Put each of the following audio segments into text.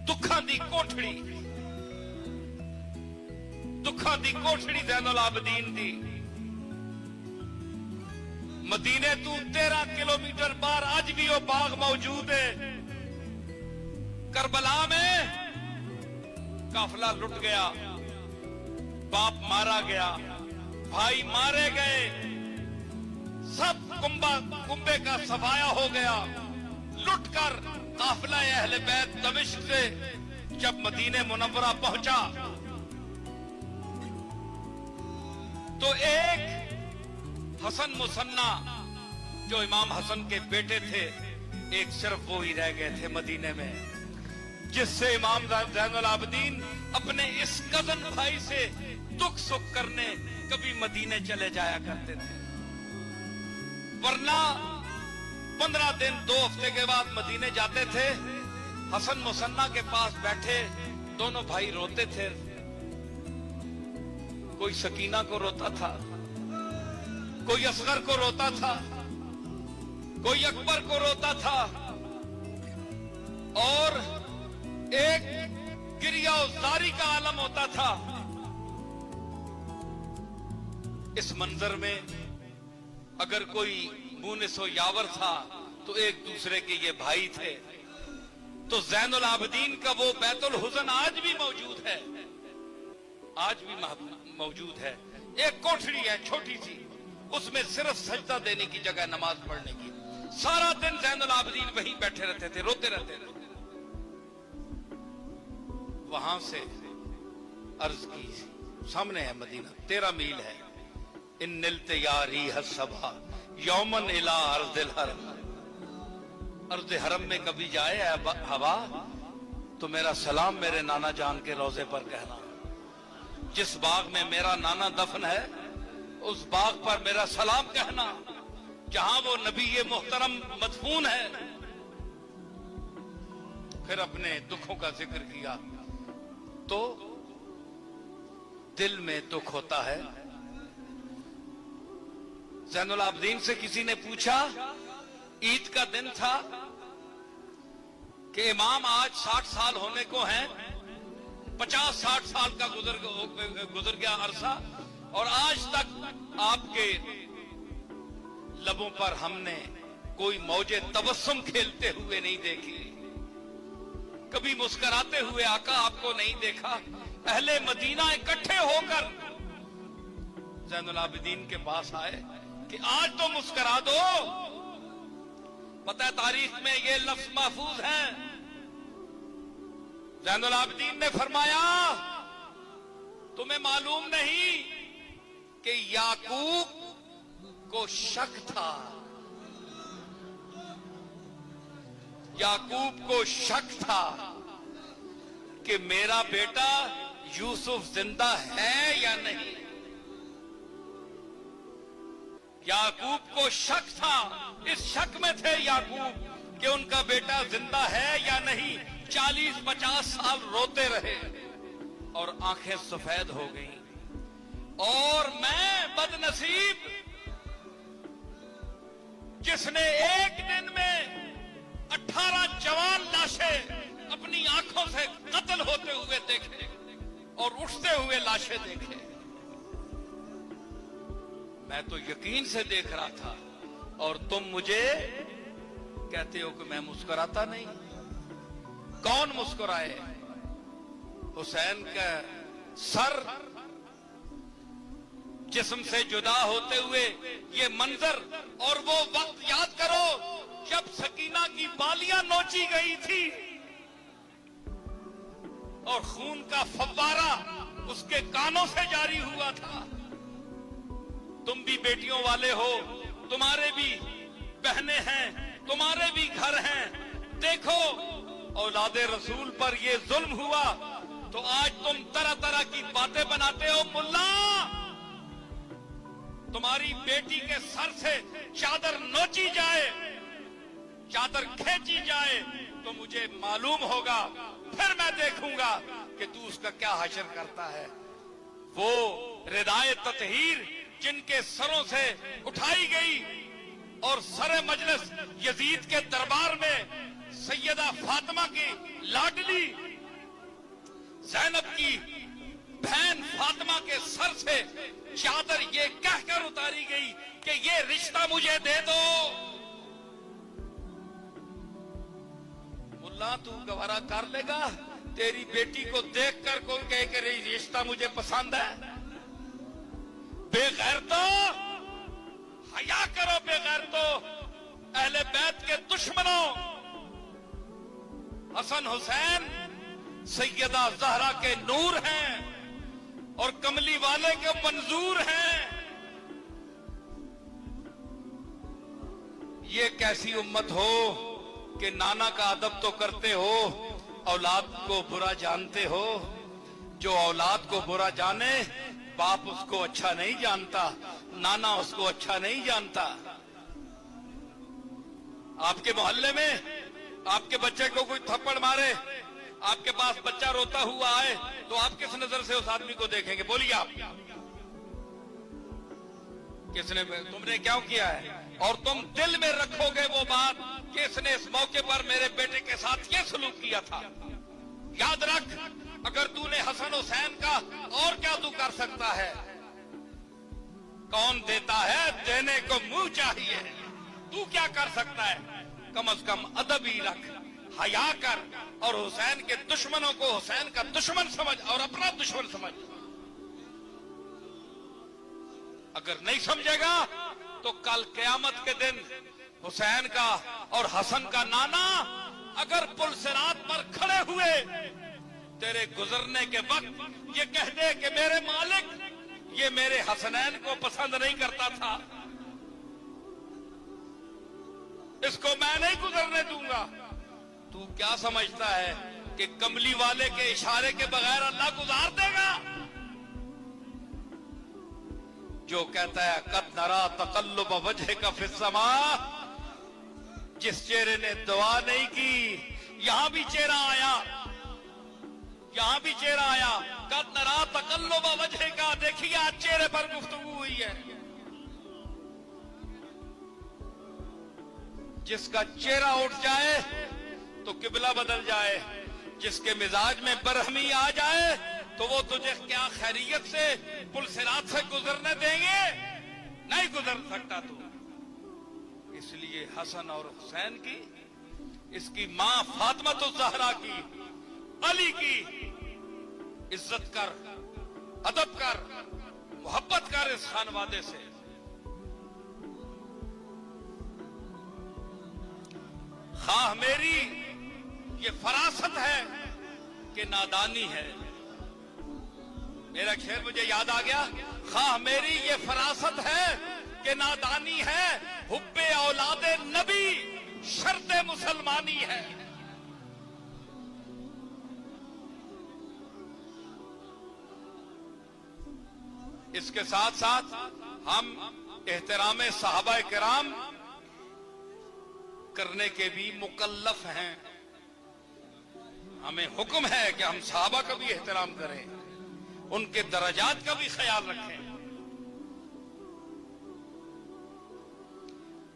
दुखा दी कोठड़ी ज़ैनुल आबदीन दी। मदीने तू 13 किलोमीटर बाहर आज भी वो बाग मौजूद है। करबला में काफिला लुट गया, बाप मारा गया, भाई मारे गए, सब कुंबे का सफाया हो गया। लुटकर काफिला अहले बैत दमिश्क से जब मदीने मुनव्वरा पहुंचा तो एक हसन मुसन्ना जो इमाम हसन के बेटे थे, एक सिर्फ वो ही रह गए थे मदीने में, जिससे इमाम ज़ैनुल आबदीन अपने इस कजन भाई से दुख सुख करने कभी मदीने चले जाया करते थे। वरना 15 दिन 2 हफ्ते के बाद मदीने जाते थे। हसन मुसन्ना के पास बैठे दोनों भाई रोते थे। कोई सकीना को रोता था, कोई असगर को रोता था, कोई अकबर को रोता था, और एक गिरियाज़ारी का आलम होता था। इस मंजर में अगर कोई मुनिस यावर था तो एक दूसरे के ये भाई थे। तो ज़ैनुल आबदीन का वो बैतुल हुज़न आज भी मौजूद है, आज भी मौजूद है। एक कोठरी है छोटी सी, उसमें सिर्फ सजदा देने की जगह नमाज पढ़ने की। सारा दिन ज़ैनुल आबदीन वहीं बैठे रहते थे, रोते रहते थे। वहां से अर्ज की, सामने है मदीना, 13 मील है। इन निलते यारी हसबा यौमन इला अर्ज़िल हरम। अर्ज़ हरम में कभी जाए हवा तो मेरा सलाम मेरे नाना जान के रोजे पर कहना। जिस बाग में मेरा नाना दफन है उस बाग पर मेरा सलाम कहना, जहां वो नबी ये मोहतरम मदफून है। फिर अपने दुखों का जिक्र किया तो दिल में दुख होता है। ज़ैनुल आबदीन से किसी ने पूछा, ईद का दिन था कि इमाम आज 60 साल होने को हैं, 50-60 साल का गुजर गया अरसा, और आज तक आपके लबों पर हमने कोई मौजे तबस्सुम खेलते हुए नहीं देखी, कभी मुस्कुराते हुए आका आपको नहीं देखा। अहले मदीना इकट्ठे होकर ज़ैनुल आबदीन के पास आए कि आज तो मुस्कुरा दो। पता है तारीख में ये लफ्ज महफूज है। ज़ैनुल आबदीन ने फरमाया, तुम्हें मालूम नहीं कि याकूब को शक था, याकूब को शक था कि मेरा बेटा यूसुफ जिंदा है या नहीं। याकूब को शक था, इस शक में थे याकूब कि उनका बेटा जिंदा है या नहीं। 40-50 साल रोते रहे और आंखें सफेद हो गईं। और मैं बदनसीब जिसने एक दिन में 18 जवान लाशें अपनी आंखों से कत्ल होते हुए देखे और उठते हुए लाशें देखे। मैं तो यकीन से देख रहा था और तुम मुझे कहते हो कि मैं मुस्कुराता नहीं। कौन मुस्कुराए? हुसैन का सर जिस्म से जुदा होते हुए ये मंजर, और वो वक्त याद करो जब सकीना की बालियां नोची गई थी और खून का फव्वारा उसके कानों से जारी हुआ था। तुम भी बेटियों वाले हो, तुम्हारे भी बहनें हैं, तुम्हारे भी घर हैं। देखो औलादे रसूल पर ये जुल्म हुआ तो आज तुम तरह तरह की बातें बनाते हो। मुल्ला, तुम्हारी बेटी के सर से चादर नोची जाए, चादर खींची जाए तो मुझे मालूम होगा, फिर मैं देखूंगा कि तू उसका क्या हशर करता है। वो रिदाए ततहीर जिनके सरों से उठाई गई और सरे मजलिस यजीद के दरबार में सैयदा फातिमा की लाडली ज़ैनब की बहन फातिमा के सर से चादर ये कहकर उतारी गई कि ये रिश्ता मुझे दे दो। मुल्ला तू गवारा कर लेगा? तेरी बेटी को देखकर कोई कहे कि रिश्ता मुझे पसंद है? बेगैरतो, हया करो बेगैरतो। अहले बैत के दुश्मनों, हसन हुसैन सैयदा ज़हरा के नूर हैं और कमली वाले के मंजूर हैं। ये कैसी उम्मत हो कि नाना का अदब तो करते हो, औलाद को बुरा जानते हो। जो औलाद को बुरा जाने, बाप उसको अच्छा नहीं जानता, नाना उसको अच्छा नहीं जानता। आपके मोहल्ले में आपके बच्चे को कोई थप्पड़ मारे, आपके पास बच्चा रोता हुआ आए, तो आप किस नजर से उस आदमी को देखेंगे? बोलिए आप, किसने, तुमने क्या किया है? और तुम दिल में रखोगे वो बात कि इसने इस मौके पर मेरे बेटे के साथ ये सलूक किया था। याद रख, अगर तूने हसन हुसैन का, और क्या तू कर सकता है? कौन देता है? देने को मुंह चाहिए। तू क्या कर सकता है? कम से कम अदब ही रख, हया कर, और हुसैन के दुश्मनों को हुसैन का दुश्मन समझ और अपना दुश्मन समझ। अगर नहीं समझेगा तो कल क़यामत के दिन हुसैन का और हसन का नाना अगर पुल सिरात पर खड़े हुए तेरे गुजरने के वक्त ये कह दे कि मेरे मालिक, ये मेरे हसनैन को पसंद नहीं करता था, इसको मैं नहीं गुजरने दूंगा। तू क्या समझता है कि कमली वाले के इशारे के बगैर अल्लाह गुजार देगा? जो कहता है कद नरा तकल्लुब वजहिका फिस समा, जिस चेहरे ने दुआ नहीं की, यहां भी चेहरा आया, यहां भी चेहरा आया। कद नरा तकल्लुब वजहिका, देखिए आज चेहरे पर गुफ्तगू हुई है। जिसका चेहरा उठ जाए तो किबला बदल जाए, जिसके मिजाज में बरहमी आ जाए तो वो तुझे क्या खैरियत से पुल सिरात से गुजरने देंगे? नहीं गुजर सकता तू। इसलिए हसन और हुसैन की, इसकी मां फातिमा तो ज़हरा की, अली की इज्जत कर, अदब कर, मोहब्बत कर इस खानवादे से। खाह मेरी ये फरासत है कि नादानी है। मेरा शेर मुझे याद आ गया। खाह मेरी ये फरासत है कि नादानी है, हुब्बे औलादे नबी शर्ते मुसलमानी है। इसके साथ साथ हम एहतराम सहाबा किराम करने के भी मुकल्लफ हैं। हमें हुक्म है कि हम सहाबा का भी एहतराम करें, उनके दर्जात का भी ख्याल रखें।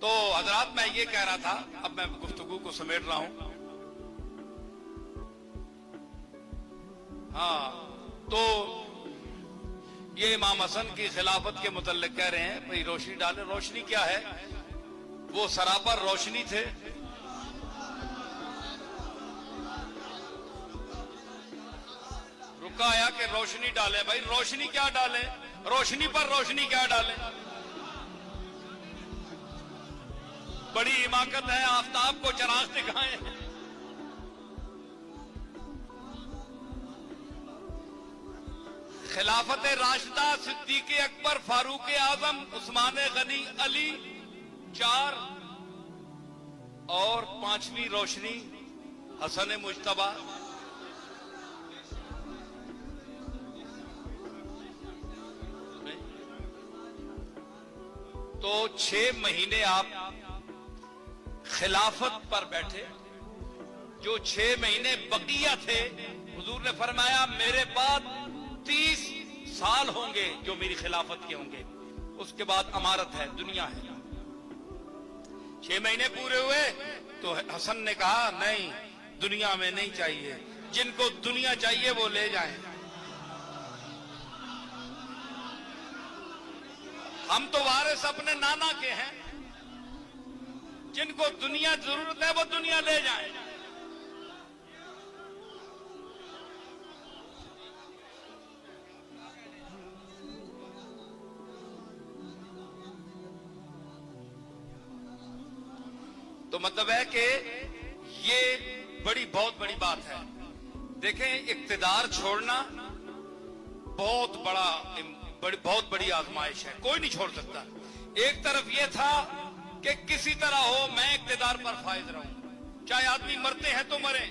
तो हजरात, मैं ये कह रहा था, अब मैं गुफ्तगू को समेट रहा हूं। हाँ, तो ये इमाम हसन की खिलाफत के मुतल्लिक कह रहे हैं, भाई रोशनी डाले। रोशनी क्या है? वो सरापर रोशनी थे, रुका आया कि रोशनी डाले। भाई रोशनी क्या डाले? रोशनी पर रोशनी क्या डाले? बड़ी हिमाकत है, आफताब को चराग दिखाएं। खिलाफत राशिदा, सिद्दीक अकबर, फारूक आजम, उस्मान गनी, अली 4, और 5वीं रोशनी हसन मुज्तबा। तो 6 महीने आप खिलाफत पर बैठे। जो 6 महीने बकिया थे, हुजूर ने फरमाया मेरे बाद 30 साल होंगे जो मेरी खिलाफत के होंगे, उसके बाद अमारत है, दुनिया है। 6 महीने पूरे हुए तो हसन ने कहा नहीं, दुनिया में नहीं चाहिए, जिनको दुनिया चाहिए वो ले जाएं। हम तो वारिस अपने नाना के हैं, जिनको दुनिया जरूरत है वो दुनिया ले जाएं। तो मतलब है कि ये बहुत बड़ी बात है। देखें, इक्तिदार छोड़ना बहुत बड़ी आजमाइश है, कोई नहीं छोड़ सकता। एक तरफ ये था कि किसी तरह हो मैं इक्तिदार पर फायद रहूं, चाहे आदमी मरते हैं तो मरे।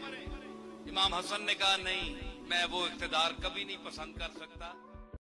इमाम हसन ने कहा नहीं, मैं वो इक्तिदार कभी नहीं पसंद कर सकता।